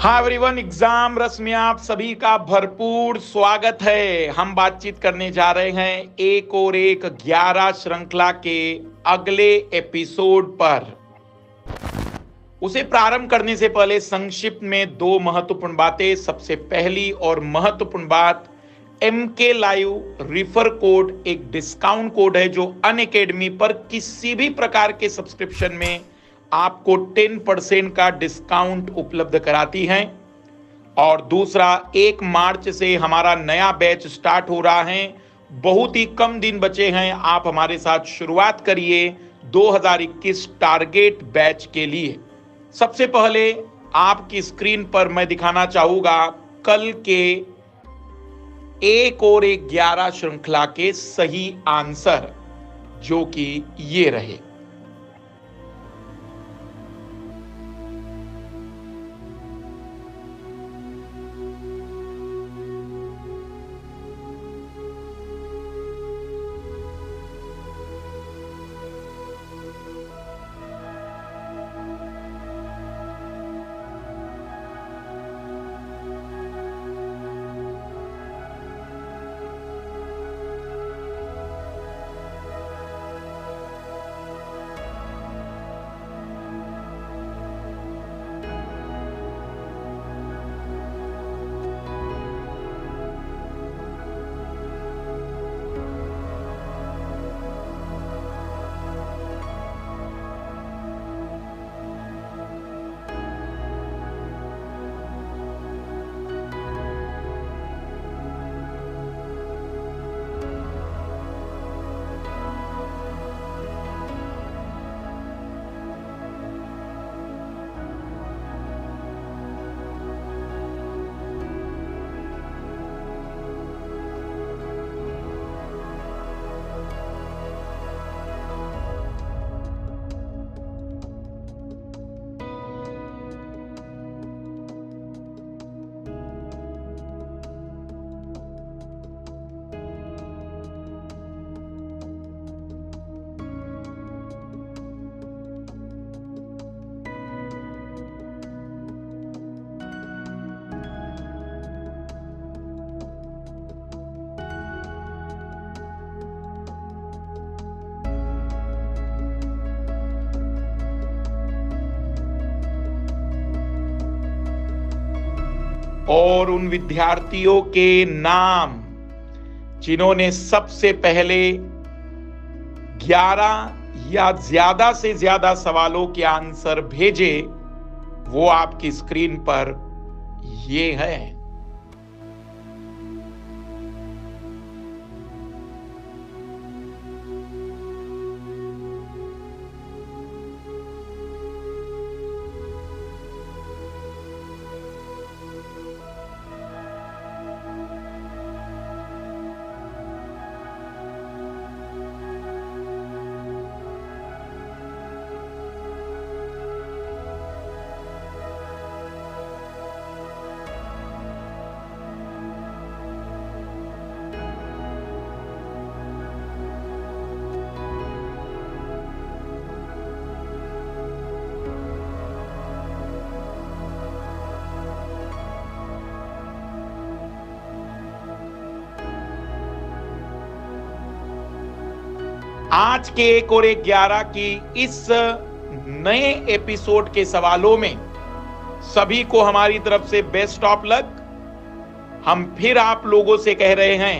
हाँ everyone, exam रस में आप सभी का भरपूर स्वागत है। हम बातचीत करने जा रहे हैं एक और एक 11 श्रृंखला के अगले एपिसोड पर। उसे प्रारंभ करने से पहले संक्षिप्त में दो महत्वपूर्ण बातें। सबसे पहली और महत्वपूर्ण बात, MK लाइव रिफर कोड एक डिस्काउंट कोड है जो अनअकैडमी पर किसी भी प्रकार के सब्सक्रिप्शन में आपको 10% का डिस्काउंट उपलब्ध कराती हैं। और दूसरा, 1 मार्च से हमारा नया बैच स्टार्ट हो रहा है। बहुत ही कम दिन बचे हैं, आप हमारे साथ शुरुआत करिए 2021 टारगेट बैच के लिए। सबसे पहले आपकी स्क्रीन पर मैं दिखाना चाहूंगा कल के एक और एक 11 श्रृंखला के सही आंसर, जो कि ये रहे। और उन विद्यार्थियों के नाम जिन्होंने सबसे पहले 11 या ज्यादा से ज्यादा सवालों के आंसर भेजे, वो आपकी स्क्रीन पर ये है। आज के एक और एक 11 की इस नए एपिसोड के सवालों में सभी को हमारी तरफ से बेस्ट ऑफ लक। हम फिर आप लोगों से कह रहे हैं,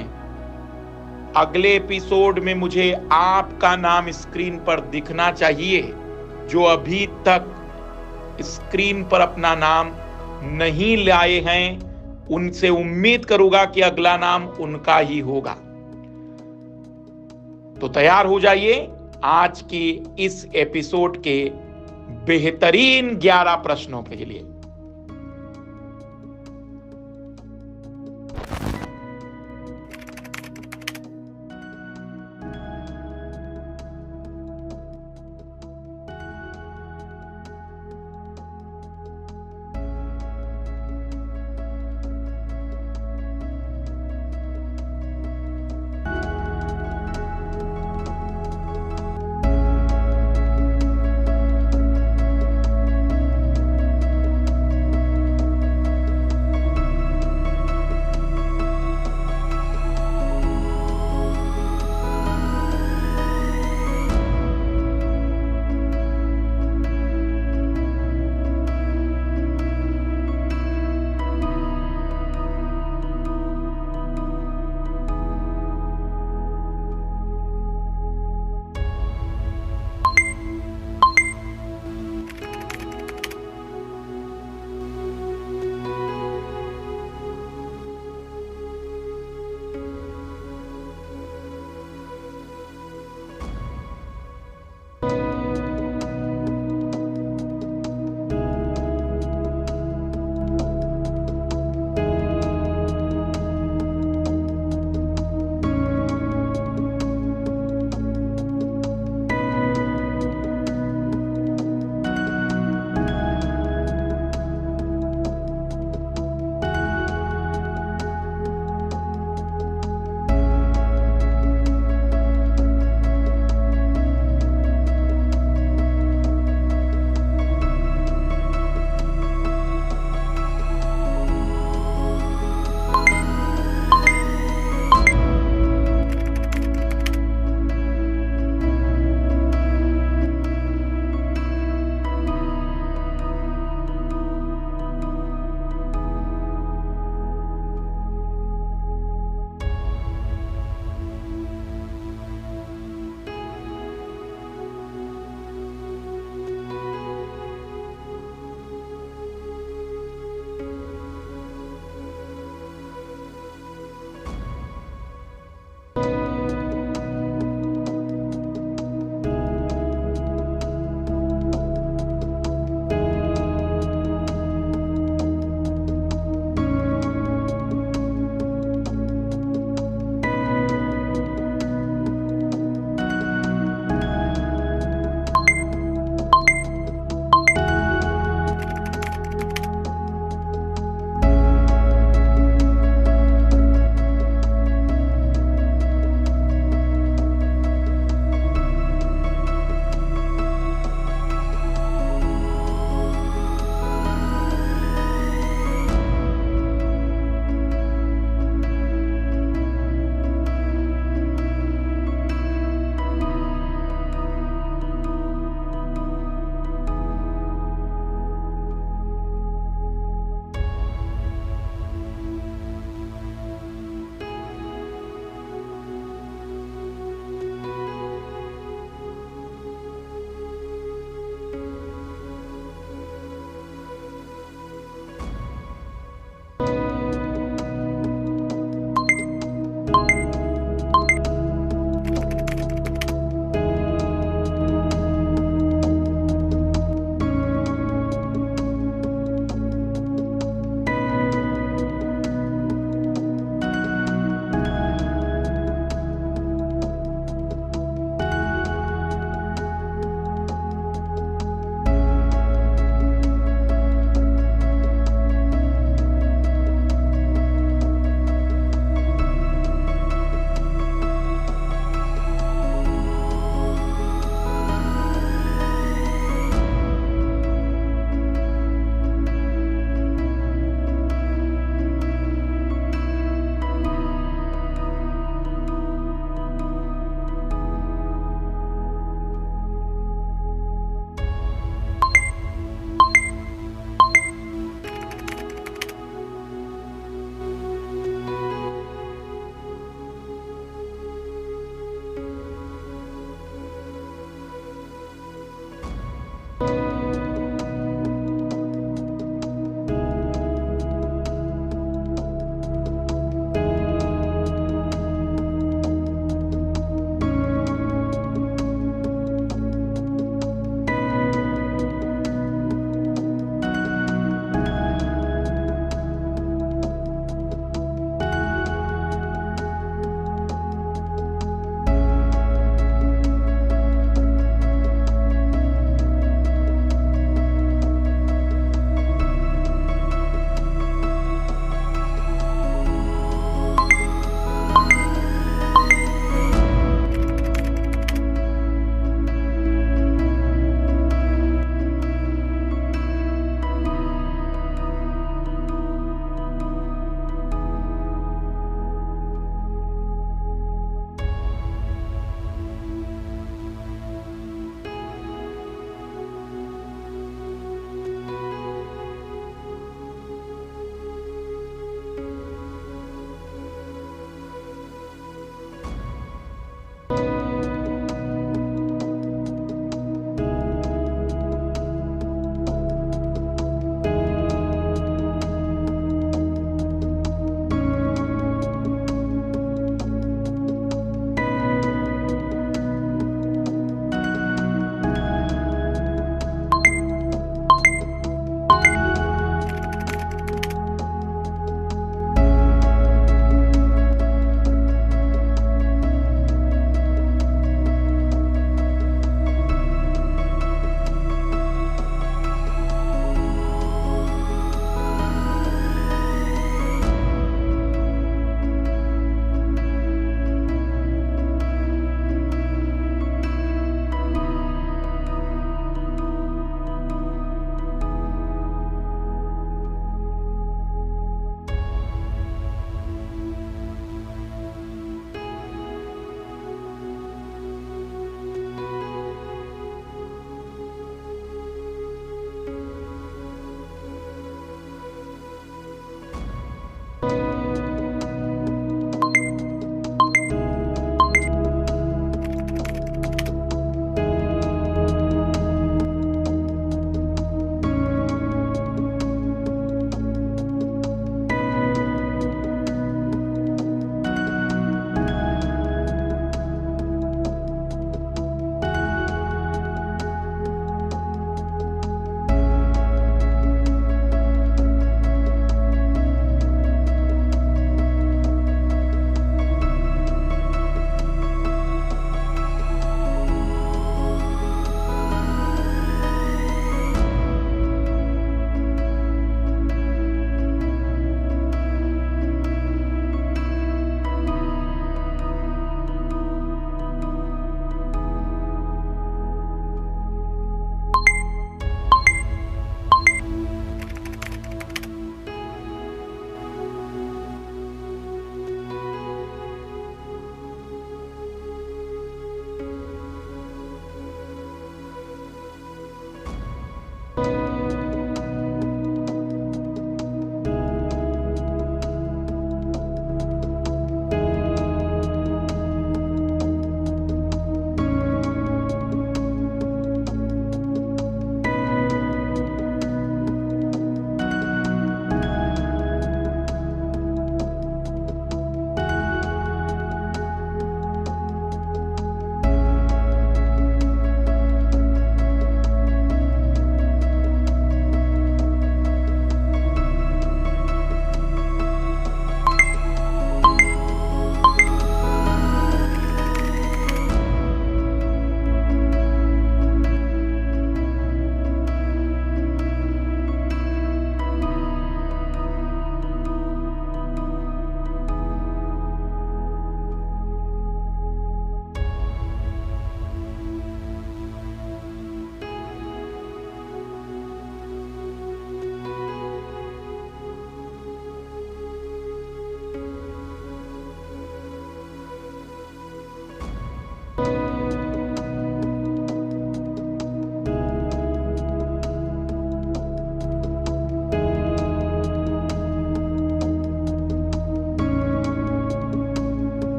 अगले एपिसोड में मुझे आपका नाम स्क्रीन पर दिखना चाहिए। जो अभी तक स्क्रीन पर अपना नाम नहीं लाए हैं, उनसे उम्मीद करूंगा कि अगला नाम उनका ही होगा। तो तैयार हो जाइए आज की इस एपिसोड के बेहतरीन 11 प्रश्नों के लिए।